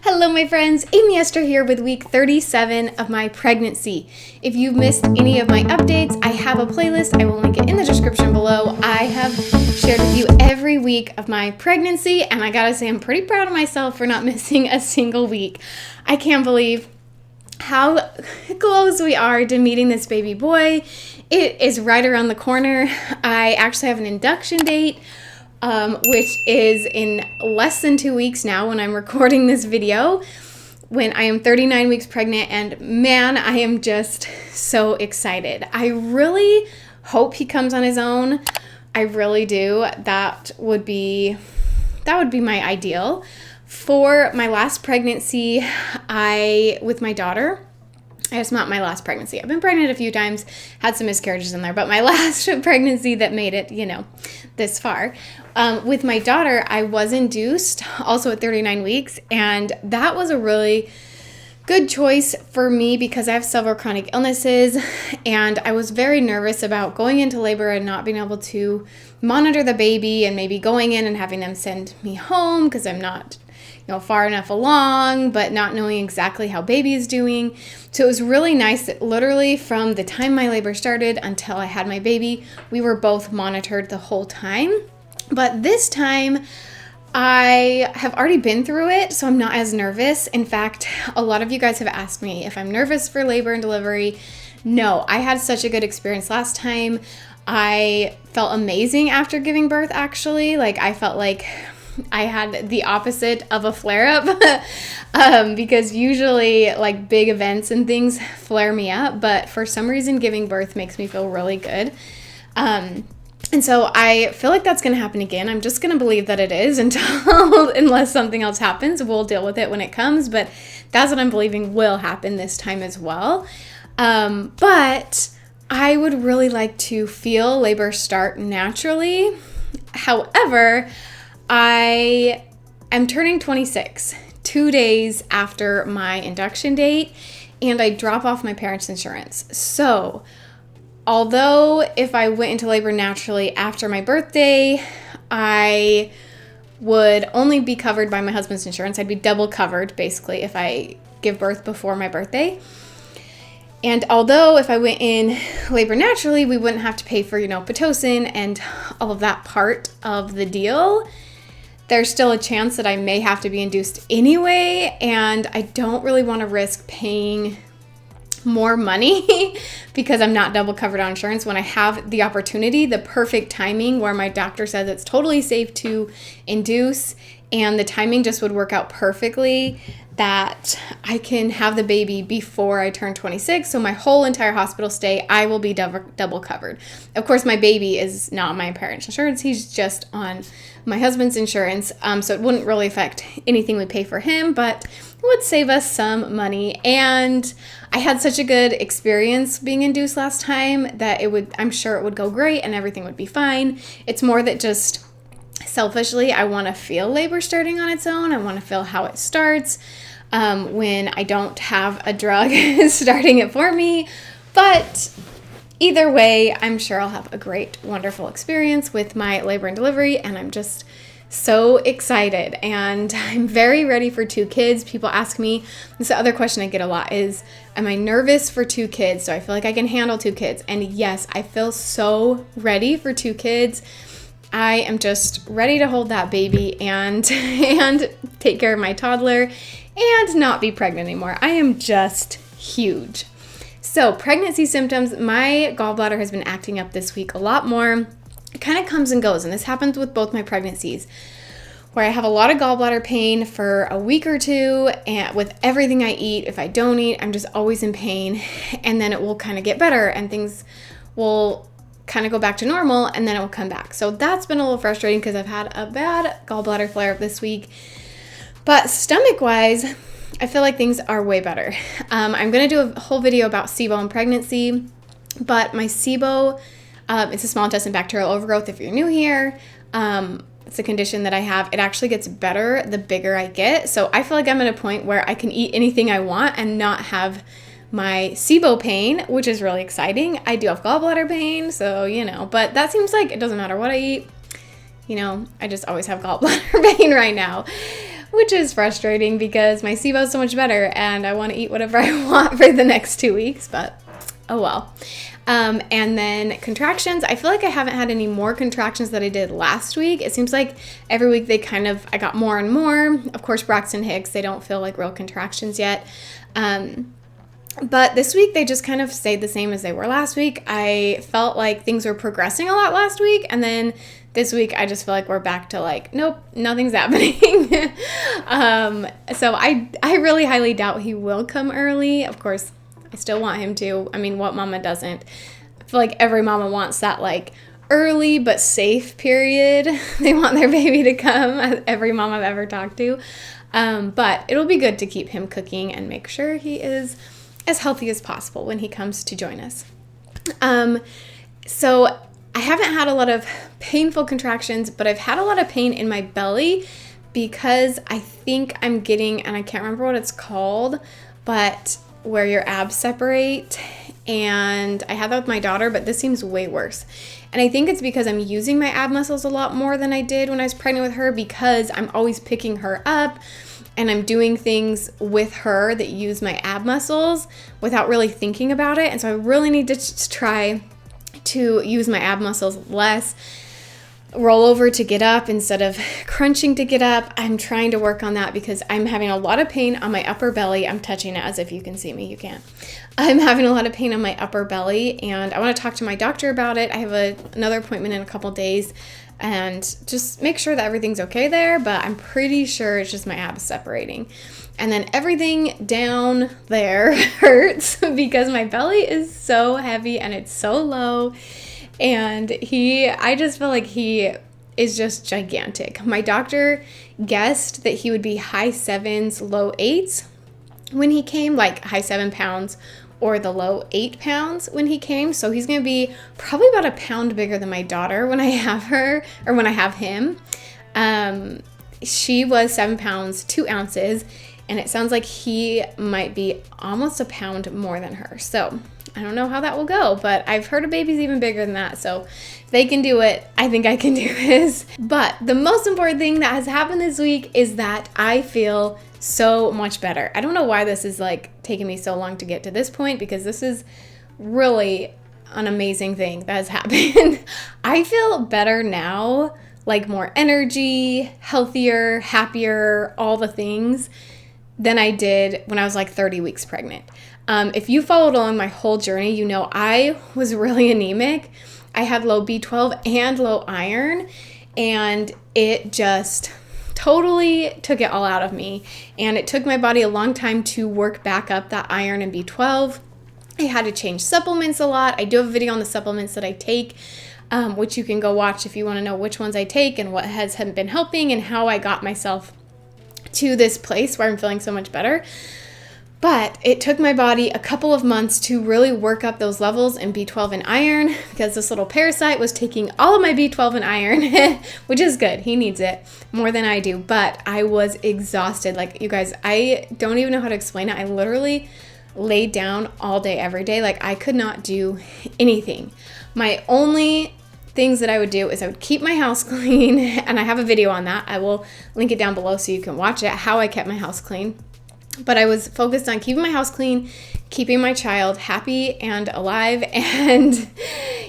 Hello my friends, Amy Esther here with week 37 of my pregnancy. If you've missed any of my updates, I have a playlist. I will link it in the description below. I have shared with you every week of my pregnancy, and I gotta say I'm pretty proud of myself for not missing a single week. I can't believe how close we are to meeting this baby boy. It is right around the corner. I actually have an induction date, which is in less than 2 weeks now when I'm recording this video, when I am 39 weeks pregnant, and man, I am just so excited. I really hope he comes on his own. I really do. That would be my ideal. For my last pregnancy, with my daughter, it's not my last pregnancy. I've been pregnant a few times, had some miscarriages in there, but my last pregnancy that made it, this far. With my daughter, I was induced also at 39 weeks, and that was a really good choice for me because I have several chronic illnesses, and I was very nervous about going into labor and not being able to monitor the baby, and maybe going in and having them send me home because I'm not far enough along, but not knowing exactly how baby is doing. So it was really nice that literally from the time my labor started until I had my baby, we were both monitored the whole time. But this time, I have already been through it, so I'm not as nervous. In fact, a lot of you guys have asked me if I'm nervous for labor and delivery. No, I had such a good experience last time. I felt amazing after giving birth, actually. I felt like I had the opposite of a flare-up because usually big events and things flare me up, but for some reason giving birth makes me feel really good. And so I feel like that's going to happen again. I'm just going to believe that it is unless something else happens. We'll deal with it when it comes, but that's what I'm believing will happen this time as well. But I would really like to feel labor start naturally. However, I am turning 26 2 days after my induction date, and I drop off my parents' insurance. So although if I went into labor naturally after my birthday, I would only be covered by my husband's insurance. I'd be double covered, basically, if I give birth before my birthday. And although if I went in labor naturally, we wouldn't have to pay for, Pitocin and all of that part of the deal, there's still a chance that I may have to be induced anyway, and I don't really want to risk paying more money because I'm not double covered on insurance when I have the opportunity, the perfect timing where my doctor says it's totally safe to induce, and the timing just would work out perfectly that I can have the baby before I turn 26. So my whole entire hospital stay, I will be double covered. Of course, my baby is not on my parents' insurance. He's just on my husband's insurance. So it wouldn't really affect anything we pay for him, but it would save us some money. And I had such a good experience being induced last time that I'm sure it would go great and everything would be fine. It's more that just selfishly, I want to feel labor starting on its own. I want to feel how it starts when I don't have a drug starting it for me. But either way, I'm sure I'll have a great, wonderful experience with my labor and delivery, and I'm just so excited, and I'm very ready for 2 kids. People ask me, this is the other question I get a lot is, am I nervous for 2 kids? So I feel like I can handle 2 kids. And yes, I feel so ready for 2 kids. I am just ready to hold that baby and take care of my toddler and not be pregnant anymore. I am just huge. So pregnancy symptoms, my gallbladder has been acting up this week a lot more. It kind of comes and goes, and this happens with both my pregnancies, where I have a lot of gallbladder pain for a week or 2, and with everything I eat, if I don't eat, I'm just always in pain, and then it will kind of get better, and things will kind of go back to normal, and then it will come back. So that's been a little frustrating because I've had a bad gallbladder flare-up this week. But stomach-wise, I feel like things are way better. I'm going to do a whole video about SIBO and pregnancy, but my SIBO, it's a small intestine bacterial overgrowth if you're new here. It's a condition that I have. It actually gets better the bigger I get. So I feel like I'm at a point where I can eat anything I want and not have my SIBO pain, which is really exciting. I do have gallbladder pain, so, but that seems like it doesn't matter what I eat. I just always have gallbladder pain right now. which is frustrating because my SIBO is so much better and I want to eat whatever I want for the next 2 weeks, but oh well. And then contractions, I feel like I haven't had any more contractions than I did last week. It seems like every week I got more and more. Of course, Braxton Hicks, they don't feel like real contractions yet. But this week they just kind of stayed the same as they were last week. I felt like things were progressing a lot last week, and then this week I just feel like we're back to like, nope, nothing's happening. So I really highly doubt he will come early. Of course, I still want him to. I mean, what mama doesn't? I feel like every mama wants that like early but safe period. They want their baby to come, every mom I've ever talked to. But it'll be good to keep him cooking and make sure he is as healthy as possible when he comes to join us. So I haven't had a lot of painful contractions, but I've had a lot of pain in my belly because I think I'm getting, and I can't remember what it's called, but where your abs separate, and I had that with my daughter, but this seems way worse. And I think it's because I'm using my ab muscles a lot more than I did when I was pregnant with her, because I'm always picking her up and I'm doing things with her that use my ab muscles without really thinking about it. And so I really need to just try to use my ab muscles less, roll over to get up instead of crunching to get up. I'm trying to work on that because I'm having a lot of pain on my upper belly. I'm touching it as if you can see me. You can't. I'm having a lot of pain on my upper belly, and I want to talk to my doctor about it. I have another appointment in a couple days and just make sure that everything's okay there, but I'm pretty sure it's just my abs separating. And then everything down there hurts because my belly is so heavy and it's so low. And I just feel like he is just gigantic. My doctor guessed that he would be high 7s, low 8s when he came, like high 7 pounds or the low 8 pounds when he came. So he's going to be probably about a pound bigger than my daughter when I have her, or when I have him. She was 7 pounds, 2 ounces, and it sounds like he might be almost a pound more than her. So I don't know how that will go, but I've heard a baby's even bigger than that. So if they can do it, I think I can do this. But the most important thing that has happened this week is that I feel so much better. I don't know why this is like taking me so long to get to this point, because this is really an amazing thing that has happened. I feel better now, like more energy, healthier, happier, all the things than I did when I was like 30 weeks pregnant. If you followed along my whole journey, you know I was really anemic. I had low B12 and low iron, and it just totally took it all out of me. And it took my body a long time to work back up that iron and B12. I had to change supplements a lot. I do have a video on the supplements that I take, which you can go watch if you want to know which ones I take and what has been helping and how I got myself to this place where I'm feeling so much better. But it took my body a couple of months to really work up those levels in B12 and iron, because this little parasite was taking all of my B12 and iron, which is good. He needs it more than I do. But I was exhausted. Like, you guys, I don't even know how to explain it. I literally laid down all day, every day. Like, I could not do anything. My only things that I would do is I would keep my house clean, and I have a video on that. I will link it down below so you can watch it, how I kept my house clean. But I was focused on keeping my house clean, keeping my child happy and alive, and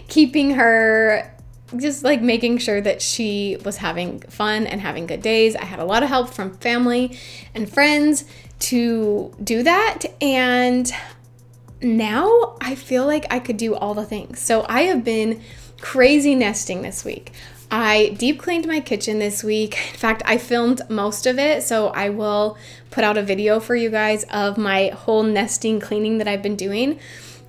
keeping her, just like making sure that she was having fun and having good days. I had a lot of help from family and friends to do that. And now I feel like I could do all the things. So I have been crazy nesting this week. I deep cleaned my kitchen this week. In fact, I filmed most of it, so I will put out a video for you guys of my whole nesting cleaning that I've been doing.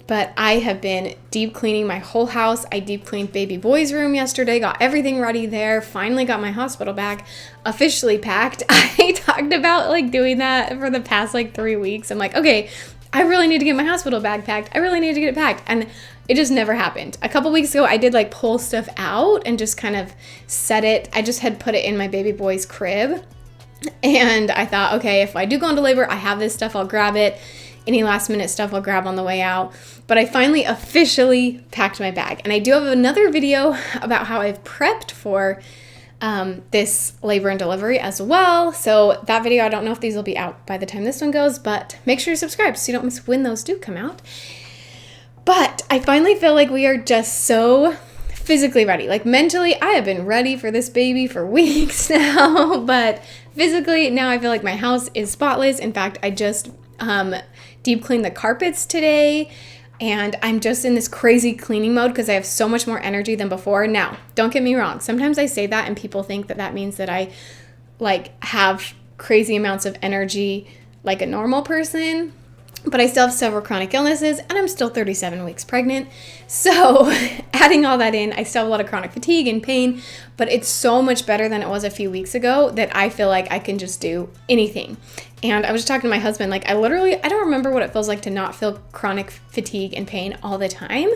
But I have been deep cleaning my whole house. I deep cleaned baby boy's room yesterday, got everything ready there, finally got my hospital bag officially packed. I talked about like doing that for the past like 3 weeks. I'm like, okay, I really need to get my hospital bag packed. I really need to get it packed. And it just never happened. A couple weeks ago, I did like pull stuff out and just kind of set it. I just had put it in my baby boy's crib. And I thought, okay, if I do go into labor, I have this stuff, I'll grab it. Any last minute stuff I'll grab on the way out. But I finally officially packed my bag. And I do have another video about how I've prepped for this labor and delivery as well. So that video, I don't know if these will be out by the time this one goes, but make sure you subscribe so you don't miss when those do come out. But I finally feel like we are just so physically ready. Like mentally, I have been ready for this baby for weeks now, but physically now I feel like my house is spotless. In fact, I just deep cleaned the carpets today, and I'm just in this crazy cleaning mode because I have so much more energy than before. Now, don't get me wrong. Sometimes I say that and people think that that means that I like have crazy amounts of energy like a normal person. But I still have several chronic illnesses, and I'm still 37 weeks pregnant. So adding all that in, I still have a lot of chronic fatigue and pain, but it's so much better than it was a few weeks ago that I feel like I can just do anything. And I was just talking to my husband, like I don't remember what it feels like to not feel chronic fatigue and pain all the time.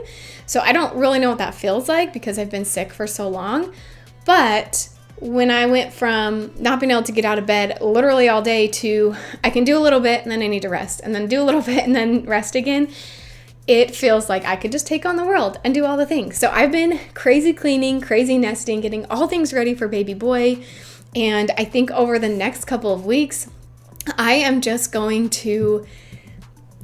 So I don't really know what that feels like because I've been sick for so long. But when I went from not being able to get out of bed literally all day to I can do a little bit and then I need to rest and then do a little bit and then rest again, it feels like I could just take on the world and do all the things. So I've been crazy cleaning, crazy nesting, getting all things ready for baby boy. And I think over the next couple of weeks, I am just going to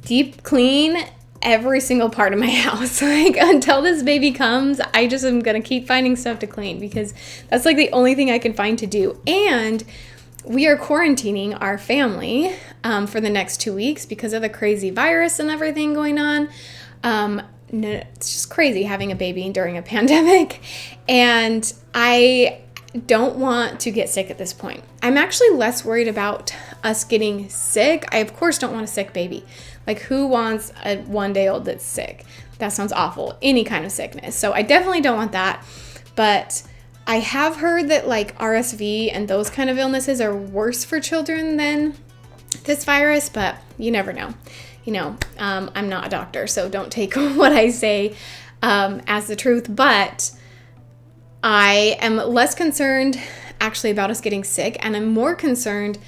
deep clean every single part of my house. Like until this baby comes, I just am gonna keep finding stuff to clean because that's like the only thing I can find to do. And we are quarantining our family for the next 2 weeks because of the crazy virus and everything going on. No, it's just crazy having a baby during a pandemic. And I don't want to get sick at this point. I'm actually less worried about us getting sick. I, of course, don't want a sick baby. Like, who wants a 1-day-old that's sick? That sounds awful. Any kind of sickness. So I definitely don't want that. But I have heard that, like, RSV and those kind of illnesses are worse for children than this virus, but you never know. You know, I'm not a doctor, so don't take what I say as the truth. But I am less concerned, actually, about us getting sick, and I'm more concerned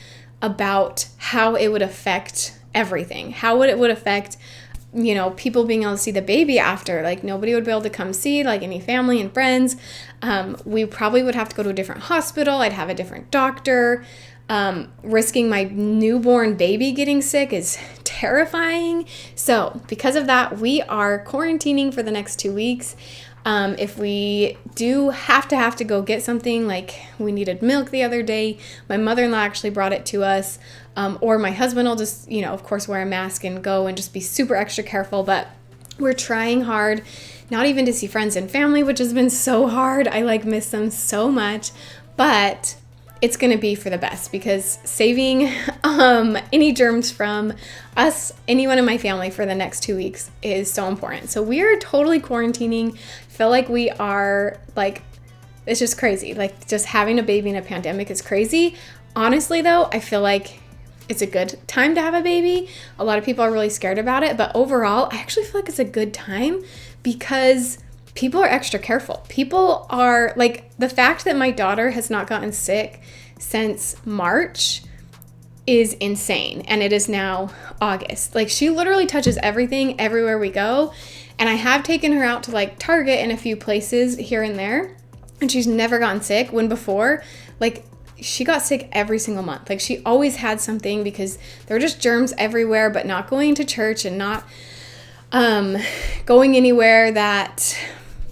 about how it would affect everything. How it would affect, you know, people being able to see the baby after. Like, nobody would be able to come see, like, any family and friends. We probably would have to go to a different hospital. I'd have a different doctor. Risking my newborn baby getting sick is terrifying. So because of that, we are quarantining for the next 2 weeks. If we do have to go get something, like we needed milk the other day, my mother-in-law actually brought it to us, or my husband will just, you know, of course, wear a mask and go and just be super extra careful. But we're trying hard not even to see friends and family, which has been so hard. I like miss them so much, but it's going to be for the best because saving any germs from us, anyone in my family for the next 2 weeks is so important. So we are totally quarantining. Feel like we are, like, it's just crazy. Like, just having a baby in a pandemic is crazy. Honestly, though, I feel like it's a good time to have a baby. A lot of people are really scared about it, but overall, I actually feel like it's a good time because people are extra careful. People are, like, the fact that my daughter has not gotten sick since March is insane. And it is now August. Like, she literally touches everything everywhere we go. And I have taken her out to, like, Target and a few places here and there. And she's never gotten sick, when before, like, she got sick every single month. Like, she always had something because there were just germs everywhere, but not going to church and not going anywhere that,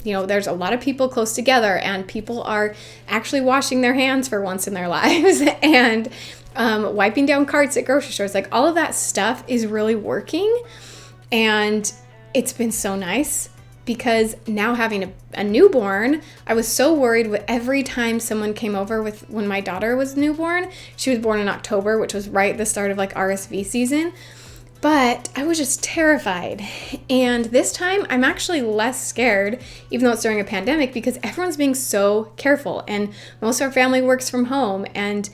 you know, there's a lot of people close together and people are actually washing their hands for once in their lives and wiping down carts at grocery stores. Like, all of that stuff is really working. And it's been so nice because now having a newborn, I was so worried with every time someone came over with when my daughter was newborn. She was born in October, which was right at the start of, like, RSV season. But I was just terrified. And this time I'm actually less scared, even though it's during a pandemic, because everyone's being so careful. And most of our family works from home. And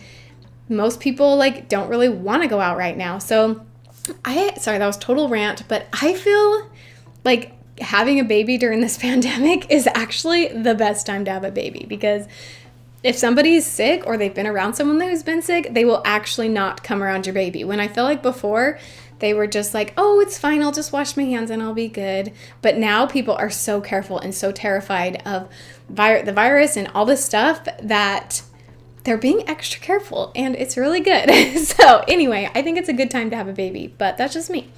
most people, like, don't really want to go out right now. So sorry, that was total rant. But I feel like having a baby during this pandemic is actually the best time to have a baby because if somebody's sick or they've been around someone who's been sick, they will actually not come around your baby. When I feel like before, they were just like, oh, it's fine, I'll just wash my hands and I'll be good. But now people are so careful and so terrified of the virus and all this stuff that they're being extra careful, and it's really good. So anyway, I think it's a good time to have a baby, but that's just me.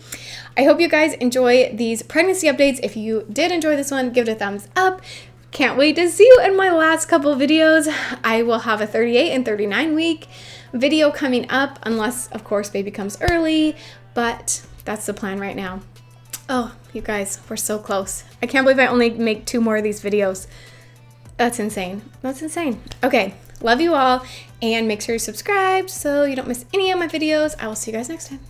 I hope you guys enjoy these pregnancy updates. If you did enjoy this one, give it a thumbs up. Can't wait to see you in my last couple videos. I will have a 38 and 39 week video coming up, unless, of course, baby comes early, but that's the plan right now. Oh, you guys, we're so close. I can't believe I only make 2 more of these videos. That's insane. That's insane. Okay, love you all, and make sure you subscribe so you don't miss any of my videos. I will see you guys next time.